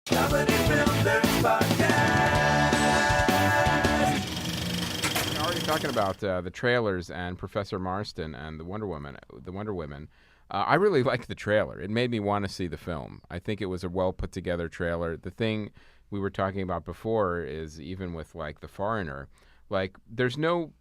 Comedy Film Nerds Podcast. We're already talking about the trailers and Professor Marston and the Wonder Woman. I really liked the trailer. It made me want to see the film. I think it was a well put together trailer. The thing we were talking about before is even with like The Foreigner, like there's no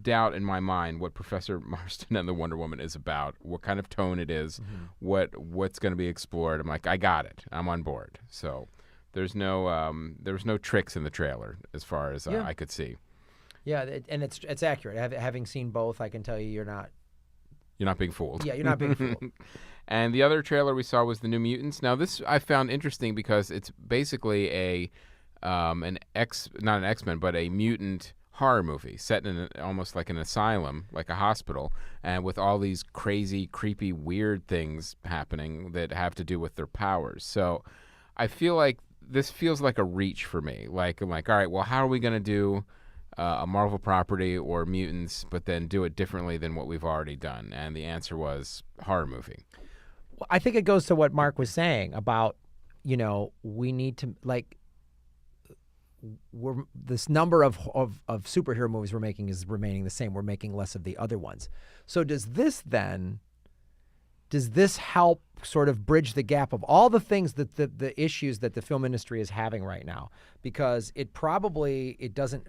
doubt in my mind what Professor Marston and the Wonder Woman is about, what kind of tone it is, what's going to be explored. I'm like, I got it. I'm on board. So there was no tricks in the trailer as far as I could see. Yeah, and it's accurate. Having seen both, I can tell you you're not being fooled. Yeah, you're not being fooled. And the other trailer we saw was the New Mutants. Now this I found interesting because it's basically not an X-Men, but a mutant horror movie set in almost like an asylum, like a hospital, and with all these crazy, creepy, weird things happening that have to do with their powers. So I feel like this feels like a reach for me. Like I'm like, all right, well, how are we going to do a Marvel property or mutants, but then do it differently than what we've already done? And the answer was horror movie. Well, I think it goes to what Mark was saying about, we need to this number of superhero movies we're making is remaining the same. We're making less of the other ones. So does this help sort of bridge the gap of all the things that the issues that the film industry is having right now? Because it probably doesn't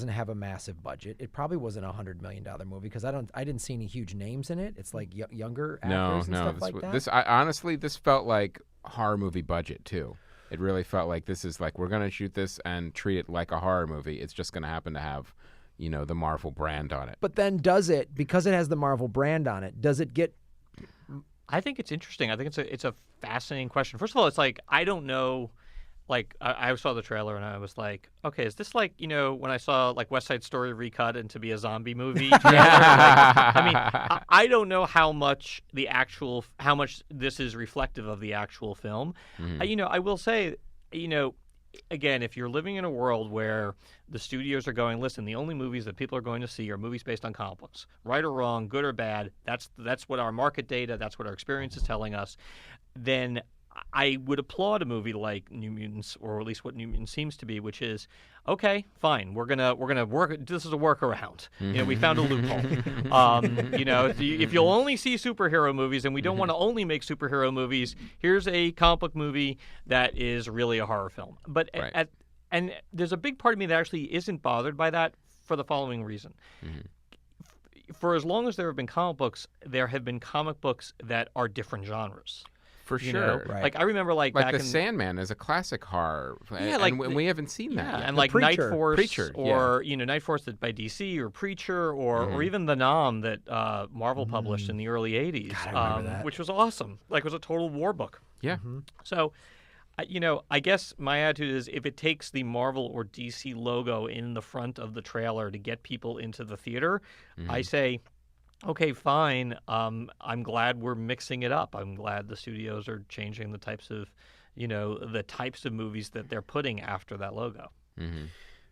have a massive budget. It probably wasn't $100 million movie because I didn't see any huge names in it. It's like younger actors and stuff like that. Honestly, this felt like horror movie budget too. It really felt like this is like, we're going to shoot this and treat it like a horror movie. It's just going to happen to have, the Marvel brand on it. But then because it has the Marvel brand on it, does it get... I think it's interesting. I think it's a fascinating question. First of all, it's like, I don't know, like, I saw the trailer and I was like, okay, is this like, when I saw like West Side Story recut into be a zombie movie trailer? I don't know how much this is reflective of the actual film. Mm-hmm. I will say, again, if you're living in a world where the studios are going, listen, the only movies that people are going to see are movies based on comic books, right or wrong, good or bad, that's what our market data, that's what our experience is telling us, then I would applaud a movie like New Mutants, or at least what New Mutants seems to be, which is, okay, fine, we're gonna work. This is a workaround. We found a loophole. If you'll only see superhero movies, and we don't want to only make superhero movies, here's a comic book movie that is really a horror film. But right. And there's a big part of me that actually isn't bothered by that for the following reason. For as long as there have been comic books, there have been comic books that are different genres. For sure. Right. Like I remember back the in Sandman is a classic horror. Yeah, and we haven't seen that yet. And like Night Force or Night Force by DC or Preacher or even The Nom that Marvel published in the early 80s, God, I remember that. which was awesome. Like it was a total war book. Yeah. So I guess my attitude is if it takes the Marvel or DC logo in the front of the trailer to get people into the theater, I say, okay, fine. I'm glad we're mixing it up. I'm glad the studios are changing the types of, movies that they're putting after that logo.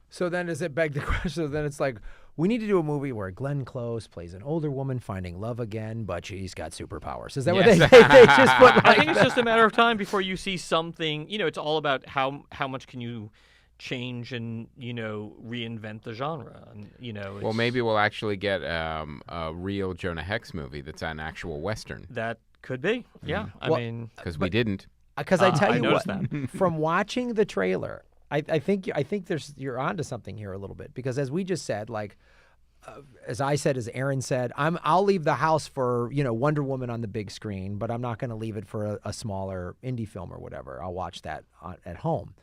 So then does it beg the question? Then it's like, we need to do a movie where Glenn Close plays an older woman finding love again, but she's got superpowers. Is that what they just put like I think it's just a matter of time before you see something. It's all about how much can you change and reinvent the genre. And well, maybe we'll actually get a real Jonah Hex movie that's an actual Western. That could be. Yeah. Because we didn't. Because I tell you what, that. From watching the trailer, I think you're onto something here a little bit, because as we just said, like as I said, as Aaron said, I'll leave the house for Wonder Woman on the big screen, but I'm not going to leave it for a smaller indie film or whatever. I'll watch that at home.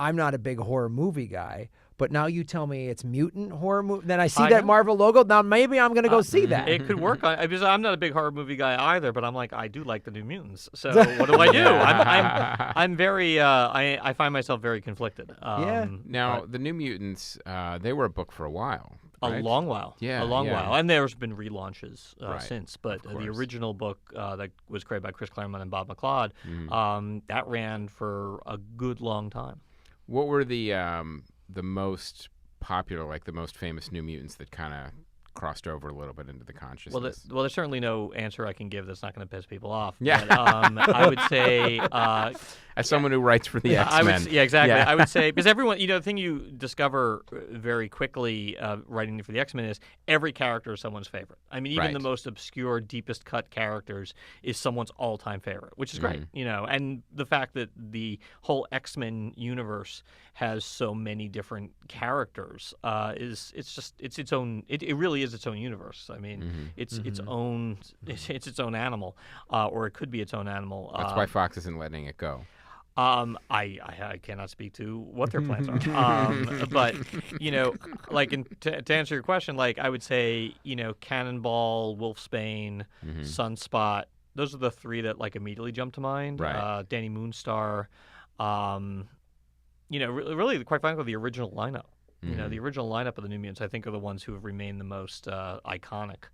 I'm not a big horror movie guy, but now you tell me it's mutant horror movie. Then I see that Marvel logo. Now maybe I'm going to go see that. It could work. Because I'm not a big horror movie guy either, but I'm like, I do like the New Mutants. So what do I do? I'm very. I find myself very conflicted. Now the New Mutants, they were a book for a while. Right? A long while. Yeah, a long while. And there's been relaunches since. But the original book that was created by Chris Claremont and Bob McLeod, that ran for a good long time. What were the most popular, like the most famous New Mutants that kind of crossed over a little bit into the Well, consciousness. there's certainly no answer I can give that's not going to piss people off. Yeah. But, I would say, As someone who writes for the X-Men. yeah, exactly. Yeah. I would say because everyone, the thing you discover very quickly writing for the X-Men is every character is someone's favorite. I mean, even the Right. most obscure, deepest cut characters is someone's all-time favorite, which is great. And the fact that the whole X-Men universe has so many different characters it's its own. It really is its own universe. I mean, it's its own. It's its own animal, or it could be its own animal. That's why Fox isn't letting it go. I cannot speak to what their plans are. But like to answer your question, like I would say, Cannonball, Wolfsbane, Sunspot. Those are the three that like immediately jump to mind. Right. Danny Moonstar. Really, quite frankly, the original lineup. The original lineup of the New Mutants, I think, are the ones who have remained the most iconic.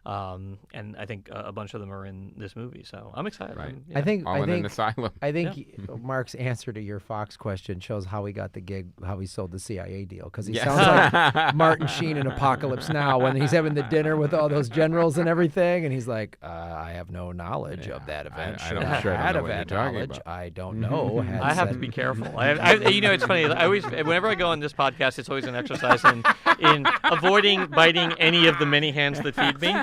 And I think a bunch of them are in this movie, so I'm excited. Right. I think All in an asylum. I think Mark's answer to your Fox question shows how he got the gig, how he sold the CIA deal, because he sounds like Martin Sheen in Apocalypse Now when he's having the dinner with all those generals and everything, and he's like, I have no knowledge of that event. I don't know what you're talking knowledge. about. I don't know. I have to be careful. It's funny. I always, whenever I go on this podcast, it's always an exercise in avoiding biting any of the many hands that feed me.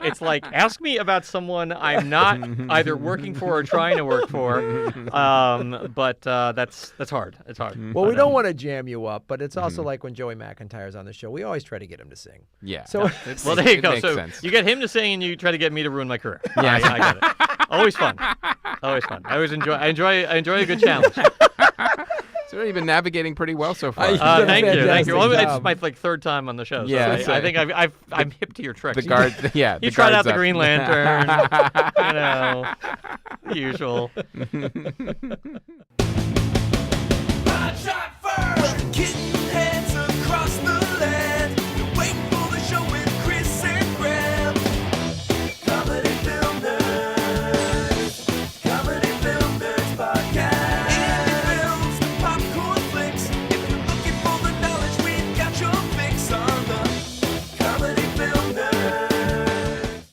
It's like, ask me about someone I'm not either working for or trying to work for. But that's hard. It's hard. Well, we don't want to jam you up, but it's also like when Joey McIntyre's on the show. We always try to get him to sing. Yeah. So Well, there you It go. makes So sense. you get him to sing, and you try to get me to ruin my career. Yeah. I get it. Always fun. Always fun. I enjoy a good challenge. So you've been navigating pretty well so far. You've done a Thank you. fantastic Well, job. it's my third time on the show. So Yeah, I think I'm hip to your tricks. the guard, yeah. You the tried out guard's the up. Green Lantern. The usual.